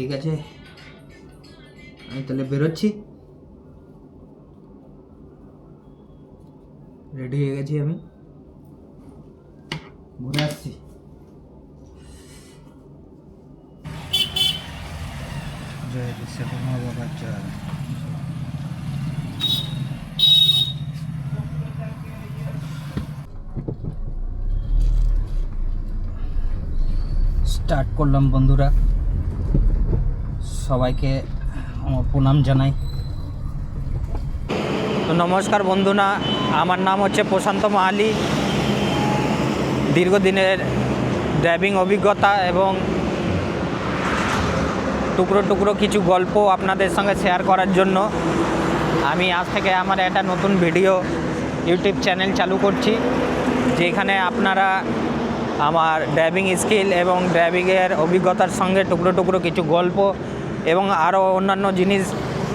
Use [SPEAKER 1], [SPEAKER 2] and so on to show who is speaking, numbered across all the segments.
[SPEAKER 1] ঠিক আছে, আমি তাহলে বেরোচ্ছি। রেডি হয়ে গেছি, আমি ঘুরে আসছি। জয় বিশ্বকর্মা বাবার জয়। স্টার্ট করলাম বন্ধুরা, সবাইকে আমার প্রণাম জানাই। তো নমস্কার বন্ধুরা, আমার নাম হচ্ছে প্রশান্ত মাহালি। দীর্ঘদিনের ড্রাইভিং অভিজ্ঞতা এবং টুকরো টুকরো কিছু গল্প আপনাদের সঙ্গে শেয়ার করার জন্য আমি আজ থেকে আমার একটা নতুন ভিডিও ইউটিউব চ্যানেল চালু করছি, যেখানে আপনারা আমার ড্রাইভিং স্কিল এবং ড্রাইভিংয়ের অভিজ্ঞতার সঙ্গে টুকরো টুকরো কিছু গল্প এবং আরও অন্যান্য জিনিস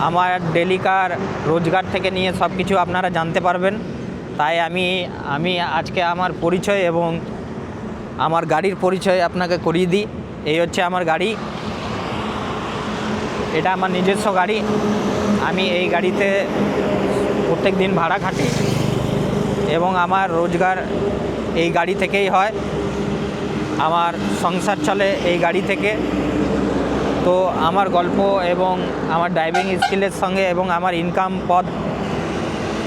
[SPEAKER 1] আমার ডেলিকার রোজগার থেকে নিয়ে সব কিছু আপনারা জানতে পারবেন। তাই আমি আজকে আমার পরিচয় এবং আমার গাড়ির পরিচয় আপনাকে করিয়ে দিই। এই হচ্ছে আমার গাড়ি, এটা আমার নিজস্ব গাড়ি। আমি এই গাড়িতে প্রত্যেক দিন ভাড়া খাটি এবং আমার রোজগার এই গাড়ি থেকেই হয়, আমার সংসার চলে এই গাড়ি থেকে। তো আমার গল্প এবং আমার ড্রাইভিং স্কিলের সঙ্গে এবং আমার ইনকাম পথ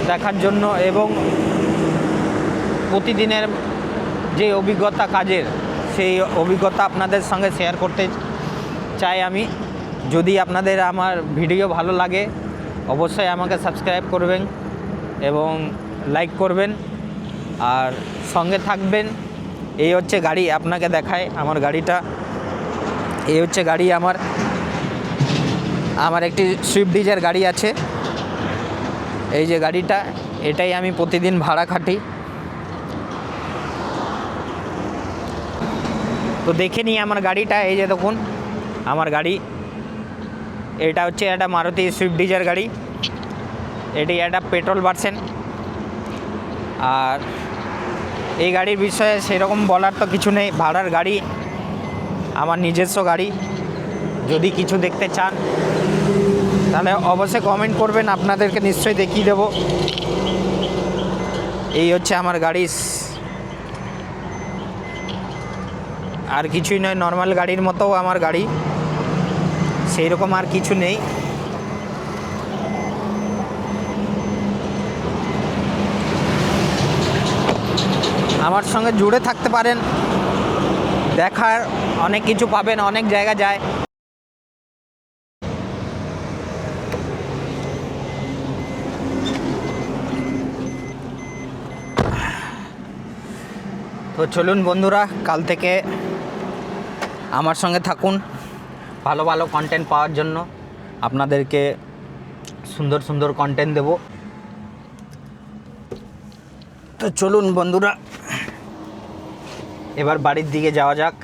[SPEAKER 1] দেখার জন্য এবং প্রতিদিনের যে অভিজ্ঞতা কাজের, সেই অভিজ্ঞতা আপনাদের সঙ্গে শেয়ার করতে চাই আমি। যদি আপনাদের আমার ভিডিও ভালো লাগে অবশ্যই আমাকে সাবস্ক্রাইব করবেন এবং লাইক করবেন আর সঙ্গে থাকবেন। এই হচ্ছে গাড়ি, আপনাকে দেখায় আমার গাড়িটা। এই হচ্ছে গাড়ি আমার একটি সুইফট ডিজায়ার গাড়ি আছে। এই যে গাড়িটা, এটাই আমি প্রতিদিন ভাড়া খাটি। তো দেখে নিই আমার গাড়িটা। এই যে দেখুন আমার গাড়ি, এটা হচ্ছে একটা মারুতি সুইফট ডিজায়ার গাড়ি। এটি একটা পেট্রোল ভার্সন। আর এই গাড়ির বিষয়ে সেরকম বলার তো কিছু নেই, ভাড়ার গাড়ি, আমার নিজস্ব গাড়ি। যদি কিছু দেখতে চান তাহলে অবশ্যই কমেন্ট করবেন, আপনাদেরকে নিশ্চয়ই দেখিয়ে দেব। এই হচ্ছে আমার গাড়ি, আর কিছুই নয়, নর্মাল গাড়ির মতো আমার গাড়ি, সেই রকম আর কিছু নেই। আমার সঙ্গে জুড়ে থাকতে পারেন, দেখার অনেক কিছু পাবেন, অনেক জায়গা যায়। তো চলুন বন্ধুরা, কাল থেকে আমার সঙ্গে থাকুন ভালো ভালো কন্টেন্ট পাওয়ার জন্য। আপনাদেরকে সুন্দর সুন্দর কন্টেন্ট দেব। তো চলুন বন্ধুরা, এবার বাড়ির দিকে যাওয়া যাক।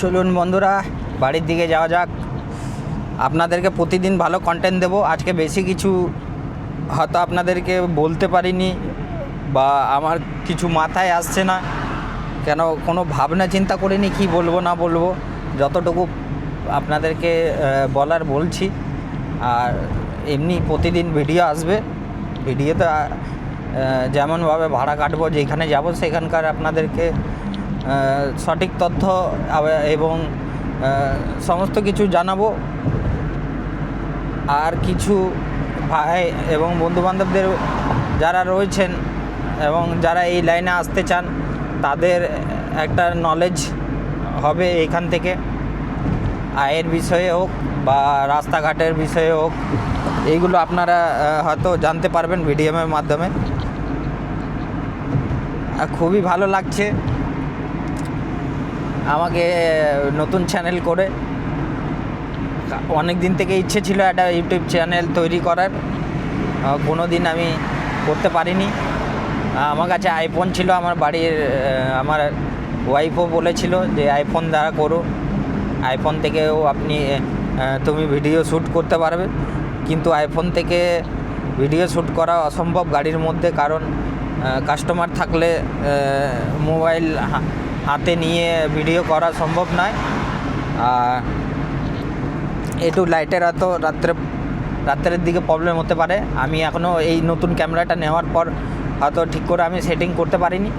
[SPEAKER 1] চলুন বন্ধুরা, বাড়ির দিকে যাওয়া যাক। আপনাদেরকে প্রতিদিন ভালো কন্টেন্ট দেব। আজকে বেশি কিছু হয়তো আপনাদেরকে বলতে পারিনি বা আমার কিছু মাথায় আসছে না, কেন কোনো ভাবনা চিন্তা করিনি কি বলবো না বলবো। যতটুকু আপনাদেরকে বলার বলছি। আর এমনি প্রতিদিন ভিডিও আসবে। ভিডিওতে যেমনভাবে ভাড়া কাটবো, যেখানে যাব সেখানকার আপনাদেরকে সঠিক তথ্য এবং সমস্ত কিছু জানাবো। আর কিছু ভাই এবং বন্ধুবান্ধবদের যারা রয়েছেন এবং যারা এই লাইনে আসতে চান, তাদের একটা নলেজ হবে এখান থেকে, আয়ের বিষয়ে হোক বা রাস্তাঘাটের বিষয়ে হোক। এইগুলো আপনারা হয়তো জানতে পারবেন ভিডিওর মাধ্যমে। খুবই ভালো লাগছে আমাকে নতুন চ্যানেল করে অনেক দিন থেকে ইচ্ছে ছিল একটা ইউটিউব চ্যানেল তৈরি করার, কোনো দিন আমি করতে পারিনি। আমার কাছে আইফোন ছিল, আমার বাড়ির আমার ওয়াইফও বলেছিল যে আইফোন দ্বারা করো, আইফোন থেকেও তুমি ভিডিও শ্যুট করতে পারবে। কিন্তু আইফোন থেকে ভিডিও শ্যুট করা অসম্ভব গাড়ির মধ্যে, কারণ কাস্টমার থাকলে মোবাইল হাতে নিয়ে ভিডিও করা সম্ভব নয়। আর একটু লাইটের এত রাত্রের দিকে প্রবলেম হতে পারে। আমি এখনও এই নতুন ক্যামেরাটা নেওয়ার পর হয়তো ঠিক করে আমি সেটিং করতে পারিনি।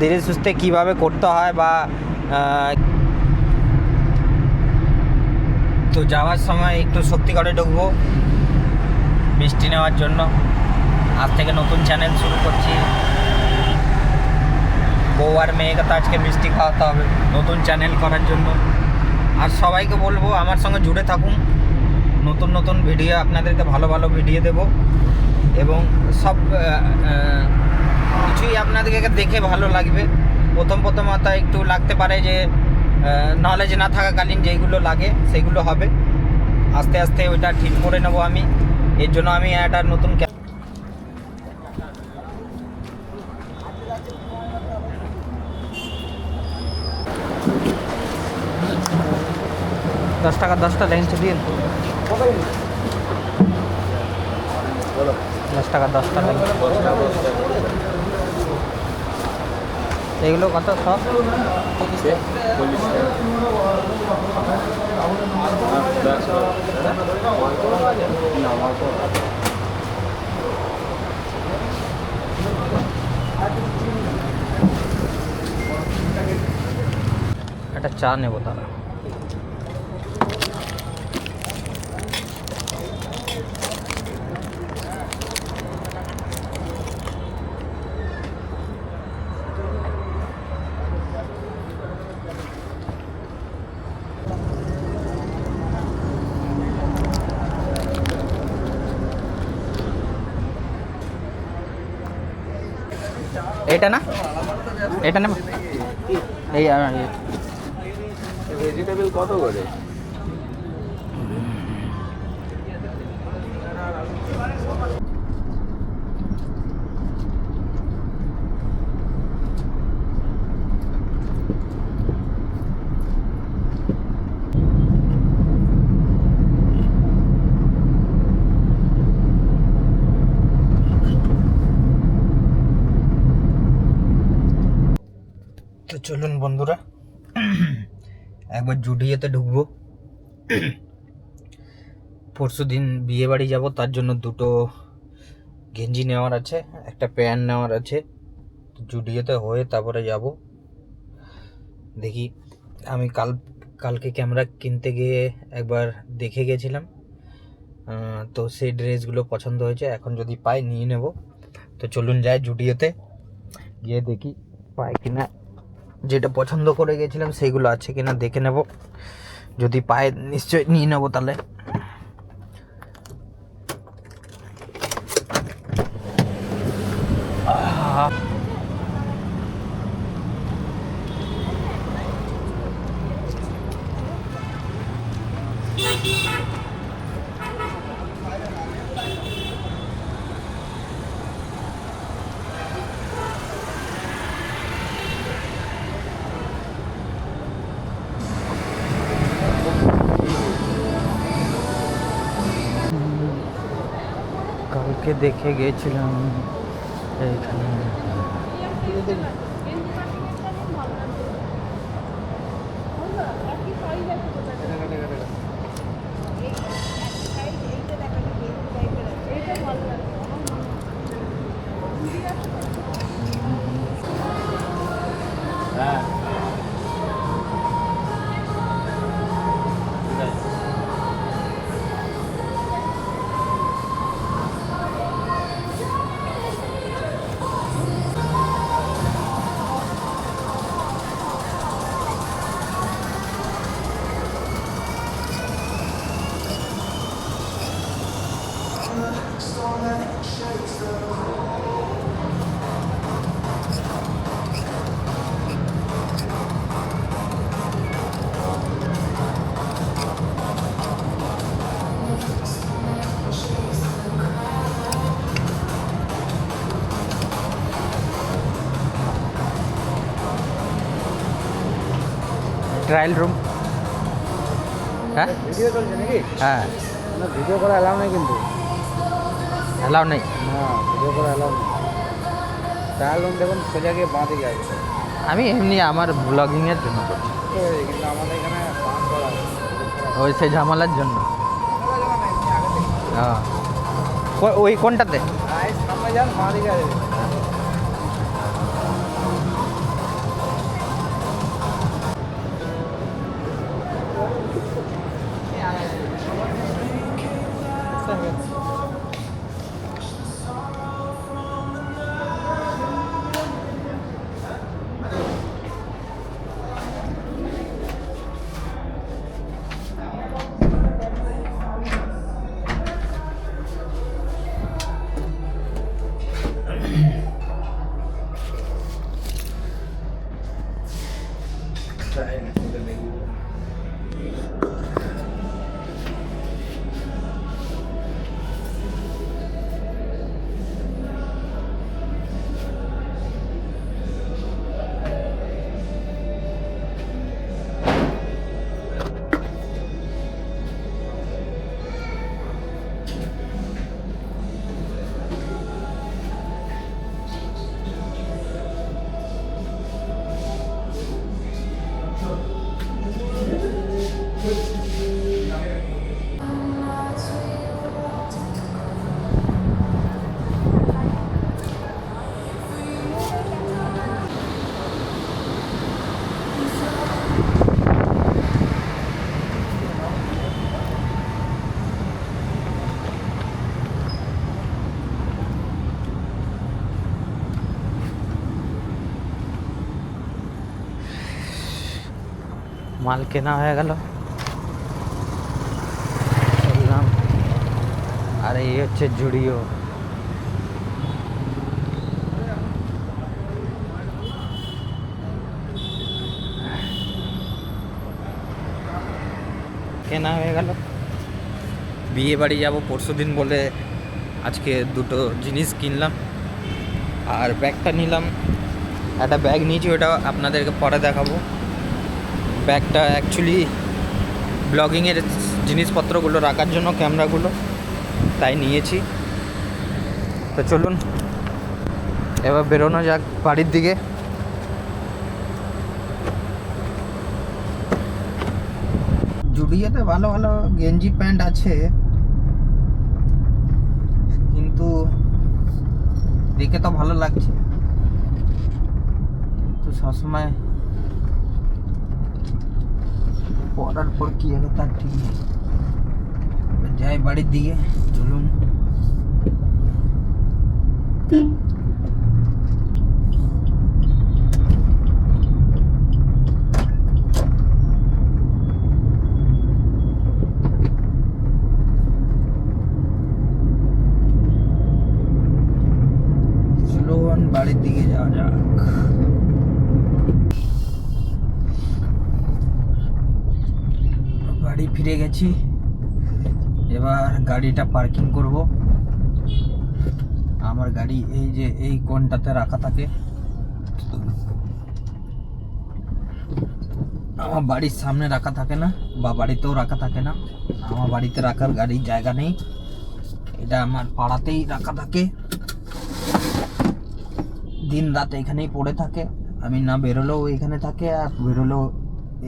[SPEAKER 1] ধীরে সুস্থে কীভাবে করতে হয় বা তো যাওয়ার সময় একটু শক্তি করে ঢুকবো মিষ্টি নেওয়ার জন্য। আজ থেকে নতুন চ্যানেল শুরু করছি, বউ আর মেয়েকে তো আজকে মিষ্টি খাওয়াতে হবে নতুন চ্যানেল করার জন্য। আর সবাইকে বলবো আমার সঙ্গে জুড়ে থাকুন, নতুন নতুন ভিডিও আপনাদেরকে ভালো ভালো ভিডিও দেব, এবং সব কিছুই আপনাদেরকে দেখে ভালো লাগবে। প্রথম হয়তো একটু লাগতে পারে যে নলেজ না থাকাকালীন যেইগুলো লাগে সেইগুলো হবে, আস্তে আস্তে ওইটা ঠিক করে নেব আমি। এর জন্য আমি একটা নতুন 10 টাকা 10টা লেন্স দিন, 10 টাকা 10টা লেন্স। এগুলো কত সব? একটা চা নেবো তারা। এটা না, এটা নেব। এই
[SPEAKER 2] ভেজিটেবল কত করে?
[SPEAKER 1] তো চলুন বন্ধুরা, একবার জুডিওতে ঢুকবো। পরশু দিন বিয়ে বাড়ি যাবো, তার জন্য দুটো গেঞ্জি নেওয়ার আছে, একটা প্যান্ট নেওয়ার আছে। জুডিওতে হয়ে তারপরে যাব। দেখি, আমি কালকে ক্যামেরা কিনতে গিয়ে একবার দেখে গেছিলাম, তো সেই ড্রেসগুলো পছন্দ হয়েছে। এখন যদি পাই নিয়ে নেব। তো চলুন যাই জুডিওতে, গিয়ে দেখি পাই কিনা। যেটা পছন্দ করে গেছিলাম সেইগুলো আছে কিনা দেখে নেব, যদি পাই নিশ্চয়ই নিয়ে নেব। তাহলে কালকে দেখে গিয়েছিলাম এইখানে। Trial room. হ্যাঁ
[SPEAKER 2] ভিডিও চলছে নাকি?
[SPEAKER 1] হ্যাঁ,
[SPEAKER 2] না, ভিডিও করা অ্যালাউ নেই কিন্তু।
[SPEAKER 1] অ্যালাউ নেই।
[SPEAKER 2] না, ভিডিও করা অ্যালাউ নেই। ট্রায়াল রুম দেখুন সোজা গিয়ে বাঁ দিকে আছে।
[SPEAKER 1] আমি এমনি আমার ব্লগিংয়ের জন্য করছি,
[SPEAKER 2] কিন্তু আমাদের এখানে বান করা আছে।
[SPEAKER 1] ওই সেই ঝামেলার জন্য। হ্যাঁ, ওই কোনটাতে?
[SPEAKER 2] সামনে যান, বাঁ দিকে আছে।
[SPEAKER 1] মাল কেনা হয়ে গেল, চললাম। আর এই হচ্ছে জুডিও। কেনা হয়ে গেল। বিয়ে বাড়ি যাবো পরশুদিন বলে আজকে দুটো জিনিস কিনলাম, আর ব্যাগটা নিলাম। একটা ব্যাগ নিয়েছি, ওটা আপনাদেরকে পরে দেখাবো। ব্যাগটা অ্যাকচুয়ালি ব্লগিংয়ের জিনিসপত্রগুলো রাখার জন্য, ক্যামেরাগুলো, তাই নিয়েছি। তো চলুন এবার বেরোনো যাক বাড়ির দিকে। জুডিওতে ভালো ভালো গেঞ্জি প্যান্ট আছে, কিন্তু দেখে তো ভালো লাগছে, তো সবসময় পরার পর কি হবে তার ঠিক নেই। যাই বাড়ির দিকে, চলুন। চলুন বাড়ির দিকে যাওয়া যাক। বাড়ি ফিরে গেছি, এবার গাড়িটা পার্কিং করব। আমার গাড়ি এই যে এই কোণটাতে রাখা থাকে, আমার বাড়ির সামনে রাখা থাকে না, বা বাড়িতেও রাখা থাকে না। আমার বাড়িতে রাখার গাড়ির জায়গা নেই, এটা আমার পাড়াতেই রাখা থাকে। দিন রাত এখানেই পড়ে থাকে, আমি না বেরোলেও এখানে থাকে, আর বেরোলেও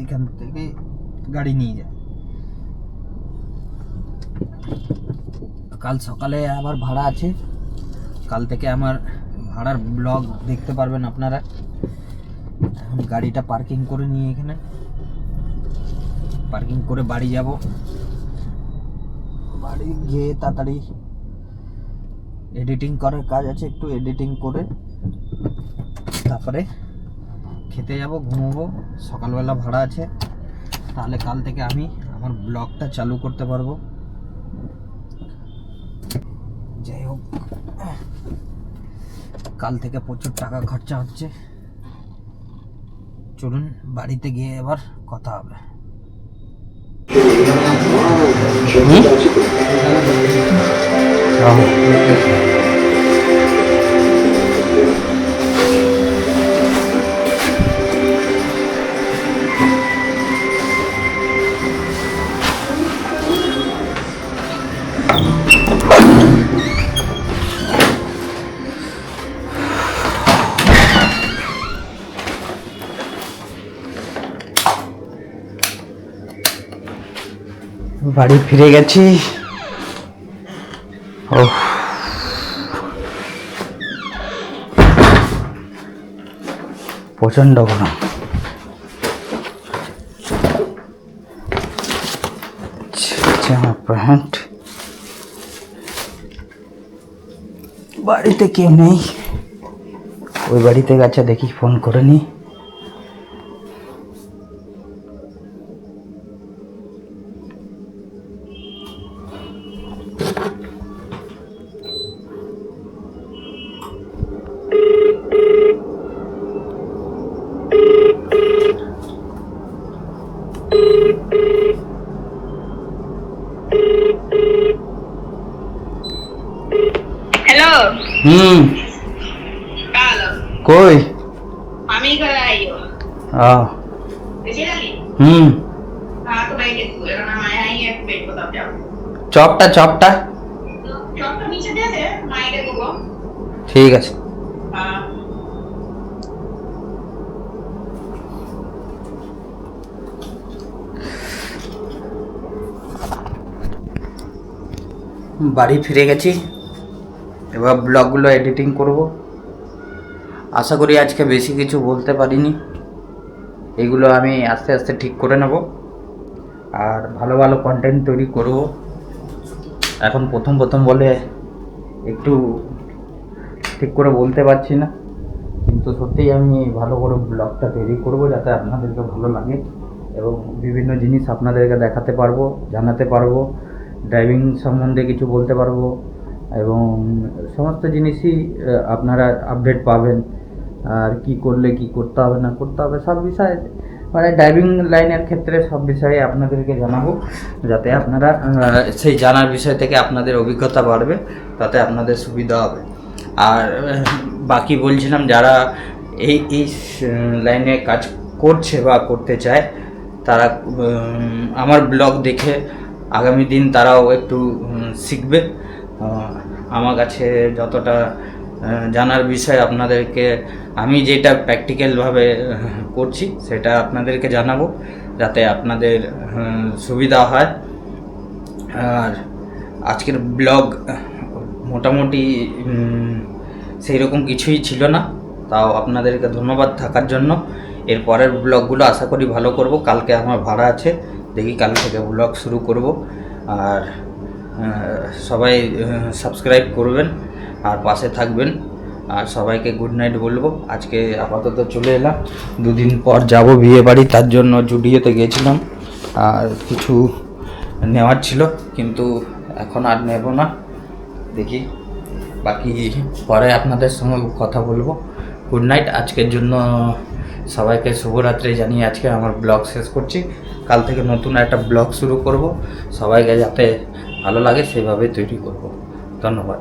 [SPEAKER 1] এখান থেকে গাড়ি নিয়ে যায়। কাল সকালে আবার ভাড়া আছে, কাল থেকে আমার ভাড়ার ব্লগ দেখতে পারবেন আপনারা। এখন গাড়িটা পার্কিং করে নিয়ে এখানে পার্কিং করে বাড়ি যাব। বাড়ি গিয়ে তাড়াতাড়ি এডিটিং করার কাজ আছে, একটু এডিটিং করে তারপরে খেতে যাব, ঘুমোবো। সকালবেলা ভাড়া আছে, তাহলে কাল থেকে আমি আমার ব্লগটা চালু করতে পারবো। যাই হোক, কাল থেকে প্রচুর টাকা খরচা হচ্ছে। চলুন বাড়িতে গিয়ে এবার কথা হবে। বাড়ি ফিরে গেছি। ও প্রচণ্ড গরম। জামা প্যান্ট, বাড়িতে কেউ নেই, ওই বাড়িতে গেছে, দেখি ফোন করে নি।
[SPEAKER 3] हेलो हेलो
[SPEAKER 1] কই?
[SPEAKER 3] मामी घर आई हो कैसे लगी हाँ तो भाई देखो अगर हम आए हैं एक पेट को तब जाओ
[SPEAKER 1] চপটা চপটা
[SPEAKER 3] चौक तो नीचे दे दे माई के को
[SPEAKER 1] ঠিক আছে।
[SPEAKER 3] हाँ
[SPEAKER 1] বাড়ি ফিরে গেছি, এবার ব্লগগুলো এডিটিং করব। আশা করি আজকে বেশি কিছু বলতে পারিনি, এগুলো আমি আস্তে আস্তে ঠিক করে নেব আর ভালো ভালো কন্টেন্ট তৈরি করব। এখন প্রথম প্রথম বলে একটু ঠিক করে বলতে পারছি না, কিন্তু সত্যিই আমি ভালো করে ব্লগটা তৈরি করব যাতে আপনাদেরকে ভালো লাগে এবং বিভিন্ন জিনিস আপনাদেরকে দেখাতে পারবো, জানাতে পারবো, ড্রাইভিং সম্বন্ধে কিছু বলতে পারবো এবং সমস্ত জিনিসই আপনারা আপডেট পাবেন। আর কি করলে কি করতে হবে না করতে হবে সব বিষয়ে, মানে ড্রাইভিং লাইনের ক্ষেত্রে সব বিষয়ে আপনাদেরকে জানাবো, যাতে আপনারা সেই জানার বিষয় থেকে আপনাদের অভিজ্ঞতা বাড়বে, তাতে আপনাদের সুবিধা হবে। আর বাকি বলছিলাম, যারা এই লাইনে কাজ করছে বা করতে চায়, তারা আমার ব্লগ দেখে আগামী দিন তারাও একটু শিখবে। আমার কাছে যতটা জানার বিষয় আপনাদেরকে, আমি যেটা প্র্যাকটিক্যালভাবে করছি সেটা আপনাদেরকে জানাবো, যাতে আপনাদের সুবিধা হয়। আর আজকের ব্লগ মোটামুটি সেই রকম কিছুই ছিল না, তাও আপনাদেরকে ধন্যবাদ থাকার জন্য। এর পরের ব্লগগুলো আশা করি ভালো করব। কালকে আমার ভাড়া আছে, দেখি কাল থেকে ব্লগ শুরু করব। আর সবাই সাবস্ক্রাইব করবেন আর পাশে থাকবেন, আর সবাইকে গুড নাইট বলবো। আজকে আপাতত চলে এলাম, দুদিন পর যাব বিয়ে বাড়ি, তার জন্য জুডিওতে গিয়েছিলাম আর কিছু নেওয়ার ছিল, কিন্তু এখন আর নেব না, দেখি বাকি পরে আপনাদের সঙ্গে কথা বলবো। গুড নাইট, আজকের জন্য সবাইকে শুভরাত্রি জানিয়ে আজকে আমার ব্লগ শেষ করছি। কাল থেকে নতুন একটা ব্লগ শুরু করব, সবাইকে যাতে ভালো লাগে সেভাবে তৈরি করব। ধন্যবাদ।